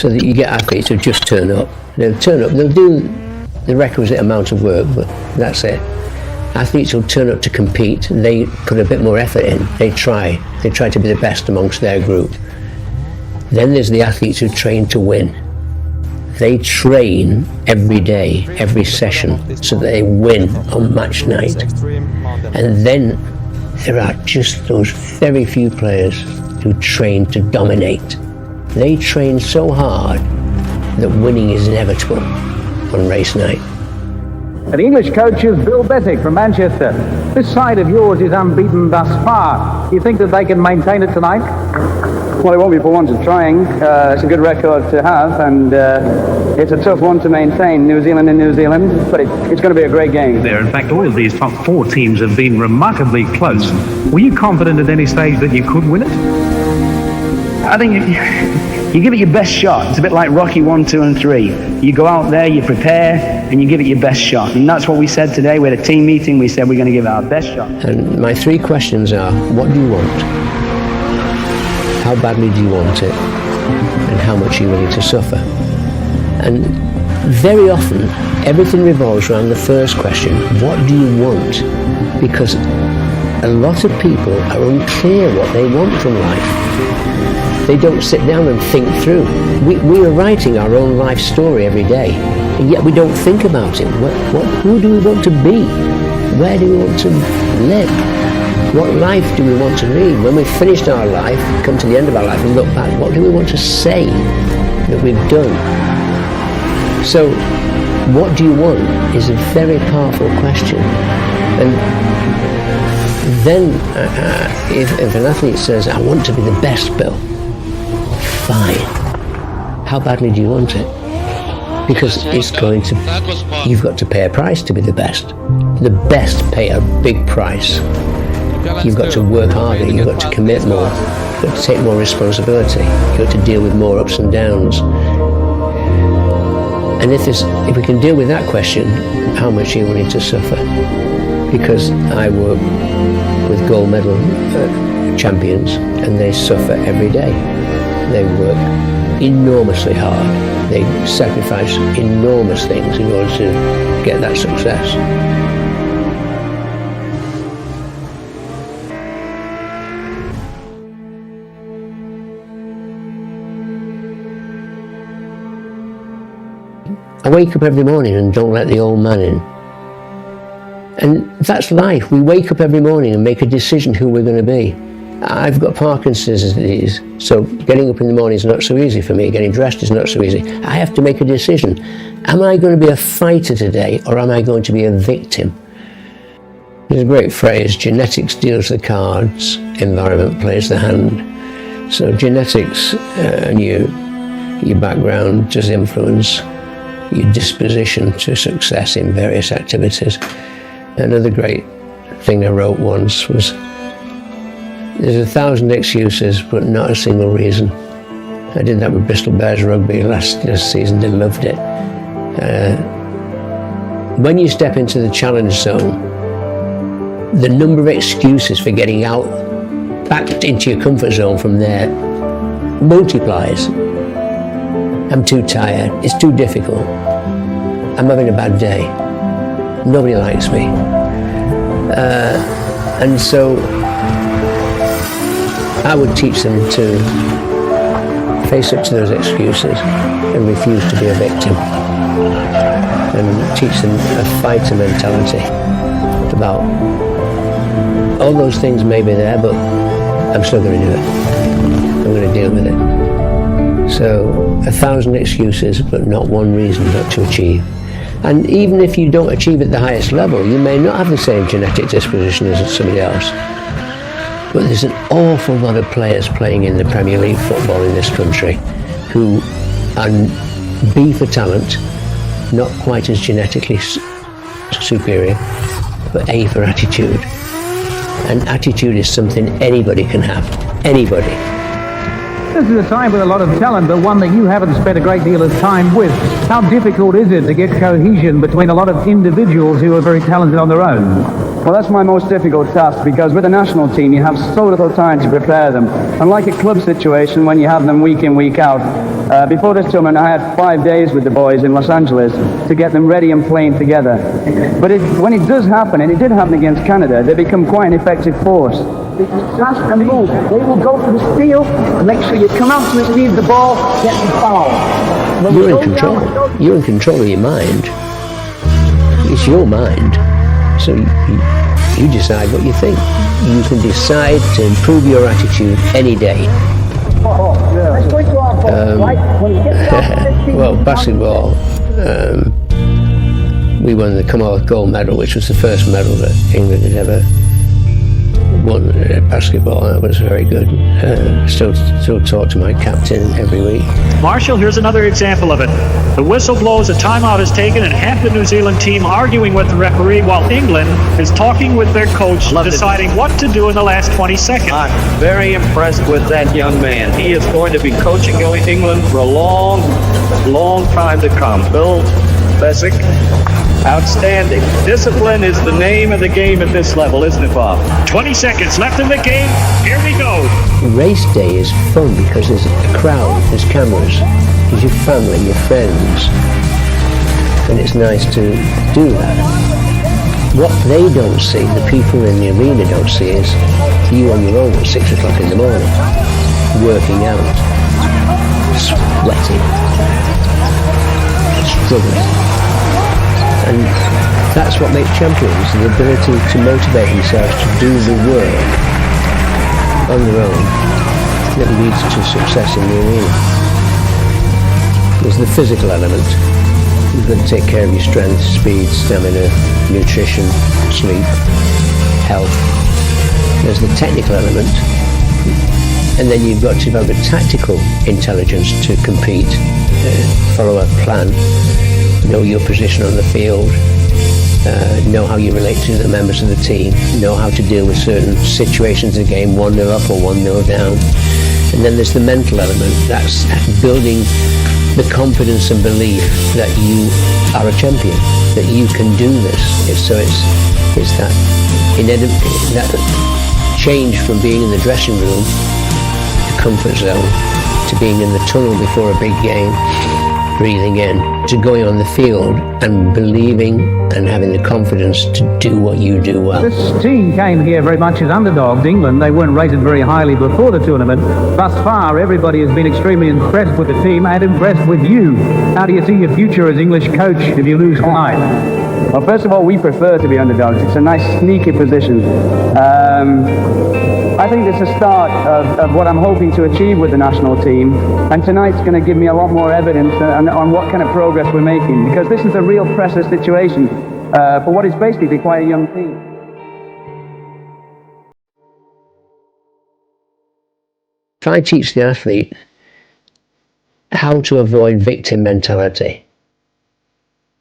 so that you get athletes who just turn up. They'll turn up, they'll do the requisite amount of work, but that's it. Athletes who turn up to compete, they put a bit more effort in. They try to be the best amongst their group. Then there's the athletes who train to win. They train every day, every session, so that they win on match night. And then there are just those very few players who train to dominate. They train so hard that winning is inevitable on race night. The English coach is Bill Beswick from Manchester. This side of yours is unbeaten thus far. Do you think that they can maintain it tonight? Well, it won't be for want of trying. It's a good record to have, and it's a tough one to maintain, New Zealand in New Zealand, but it's going to be a great game. There, in fact, all of these top 4 teams have been remarkably close. Were you confident at any stage that you could win it? I think you give it your best shot. It's a bit like Rocky 1, 2 and 3. You go out there, you prepare, and you give it your best shot. And that's what we said today. We had a team meeting. We said we're going to give it our best shot. And my 3 questions are, what do you want? How badly do you want it? And how much are you willing to suffer? And very often, everything revolves around the first question, what do you want? Because a lot of people are unclear what they want from life. They don't sit down and think through. We are writing our own life story every day, and yet we don't think about it. Who do we want to be? Where do we want to live? What life do we want to lead? When we've finished our life, come to the end of our life and look back, what do we want to say that we've done? So, what do you want is a very powerful question. And then, if an athlete says, I want to be the best, Bill, fine. How badly do you want it? Because it's going to, you've got to pay a price to be the best. The best pay a big price. You've got to work harder, you've got to commit more, you've got to take more responsibility, you've got to deal with more ups and downs. And if we can deal with that question, how much are you willing to suffer? Because I work with gold medal champions, and they suffer every day. They work enormously hard. They sacrifice enormous things in order to get that success. I wake up every morning and don't let the old man in. And that's life. We wake up every morning and make a decision who we're going to be. I've got Parkinson's disease, so getting up in the morning is not so easy for me. Getting dressed is not so easy. I have to make a decision. Am I going to be a fighter today, or am I going to be a victim? There's a great phrase, genetics deals the cards, environment plays the hand. So genetics and your background does influence your disposition to success in various activities. Another great thing I wrote once was, there's 1,000 excuses, but not a single reason. I did that with Bristol Bears rugby last season, they loved it. When you step into the challenge zone, the number of excuses for getting out, back into your comfort zone from there, multiplies. I'm too tired, it's too difficult, I'm having a bad day, nobody likes me. And so I would teach them to face up to those excuses and refuse to be a victim, and teach them a fighter mentality about all those things may be there, but I'm still going to do it. I'm going to deal with it. So 1,000 excuses, but not one reason not to achieve. And even if you don't achieve at the highest level, you may not have the same genetic disposition as somebody else. But there's an awful lot of players playing in the Premier League football in this country who are B for talent, not quite as genetically superior, but A for attitude. And attitude is something anybody can have. Anybody. This is a side with a lot of talent, but one that you haven't spent a great deal of time with. How difficult is it to get cohesion between a lot of individuals who are very talented on their own? Well, that's my most difficult task, because with a national team you have so little time to prepare them. Unlike a club situation when you have them week in, week out. Before this tournament I had 5 days with the boys in Los Angeles to get them ready and playing together. But when it does happen, and it did happen against Canada, they become quite an effective force. Just a move. They will go for the steal, make sure you come out to receive the ball, get the foul. You're in control. You're in control of your mind. It's your mind. So you decide what you think. You can decide to improve your attitude any day. Well, basketball, we won the Commonwealth gold medal, which was the first medal that England had ever won basketball. That was very good. Still talk to my captain every week. Marshall, here's another example of it. The whistle blows, a timeout is taken, and half the New Zealand team arguing with the referee while England is talking with their coach, deciding what to do in the last 20 seconds. I'm very impressed with that young man. He is going to be coaching England for a long, long time to come. Bill Besic, outstanding. Discipline is the name of the game at this level, isn't it, Bob? 20 seconds left in the game. Here we go. Race day is fun because there's a crowd, there's cameras, there's your family, your friends, and it's nice to do that. What they don't see, the people in the arena don't see, is you on your own at 6 o'clock in the morning, working out, sweating, struggling. And that's what makes champions, the ability to motivate themselves to do the work on their own that leads to success in the arena. There's the physical element. You've got to take care of your strength, speed, stamina, nutrition, sleep, health. There's the technical element. And then you've got to have the tactical intelligence to compete, follow a plan, know your position on the field, know how you relate to the members of the team, know how to deal with certain situations in the game, 1-0 up or 1-0 down. And then there's the mental element. That's building the confidence and belief that you are a champion, that you can do this. It's that change from being in the dressing room, the comfort zone, to being in the tunnel before a big game, breathing in, to going on the field and believing and having the confidence to do what you do well. This team came here very much as underdogs. England, they weren't rated very highly before the tournament. Thus far, everybody has been extremely impressed with the team and impressed with you. How do you see your future as English coach if you lose tonight? Well, first of all, we prefer to be underdogs. It's a nice sneaky position. I think it's a start of what I'm hoping to achieve with the national team, and tonight's going to give me a lot more evidence on what kind of progress we're making, because this is a real pressure situation for what is basically quite a young team. Try to teach the athlete how to avoid victim mentality,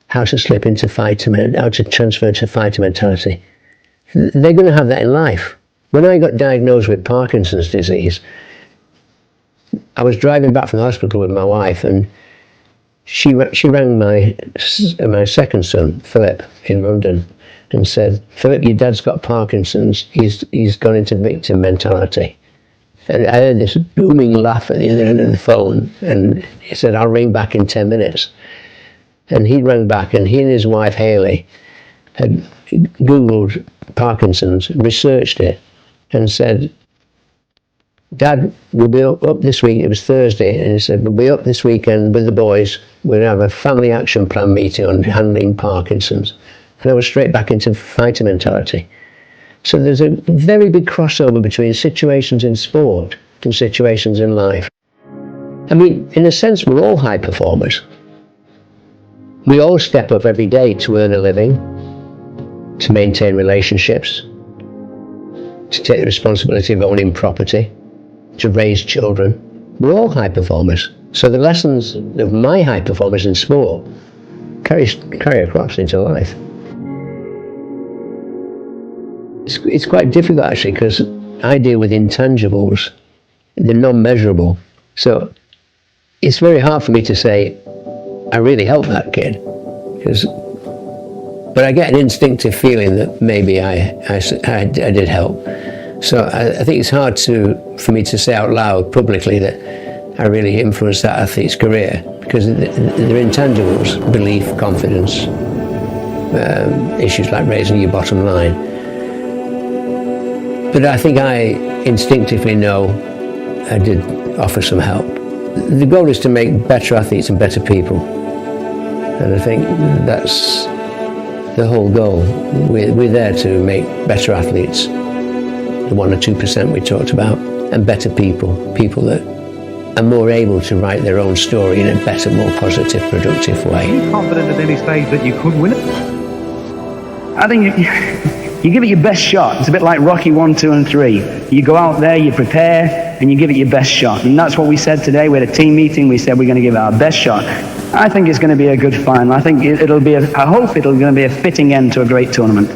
how to slip into fighter, how to transfer to fighter mentality. They're going to have that in life. When I got diagnosed with Parkinson's disease, I was driving back from the hospital with my wife, and she rang my second son, Philip, in London, and said, "Philip, your dad's got Parkinson's. He's gone into victim mentality." And I heard this booming laugh at the other end of the phone, and he said, "I'll ring back in 10 minutes." And he rang back, and he and his wife, Hayley, had Googled Parkinson's, researched it, and said, "Dad, we'll be up this week." It was Thursday, and he said, "We'll be up this weekend with the boys. We'll have a family action plan meeting on handling Parkinson's." And I was straight back into fighter mentality. So there's a very big crossover between situations in sport and situations in life. I mean, in a sense, we're all high performers. We all step up every day to earn a living, to maintain relationships, to take the responsibility of owning property, to raise children. We're all high performers. So the lessons of my high performers in sport carry across into life. It's quite difficult actually, because I deal with intangibles. They're non-measurable. So it's very hard for me to say, I really helped that kid, because But I get an instinctive feeling that maybe I did help. So I think it's hard for me to say out loud publicly that I really influenced that athlete's career, because they're intangibles: belief, confidence, issues like raising your bottom line. But I think I instinctively know I did offer some help. The goal is to make better athletes and better people. And I think that's the whole goal. We're there to make better athletes, the 1 or 2% we talked about, and better people that are more able to write their own story in a better, more positive, productive way. Are you confident at any stage that you could win it? I think you give it your best shot. It's a bit like Rocky 1, 2, and 3. You go out there, you prepare, and you give it your best shot. And that's what we said today. We had a team meeting. We said we're going to give it our best shot. I think it's going to be a good final. I think I hope it'll going to be a fitting end to a great tournament.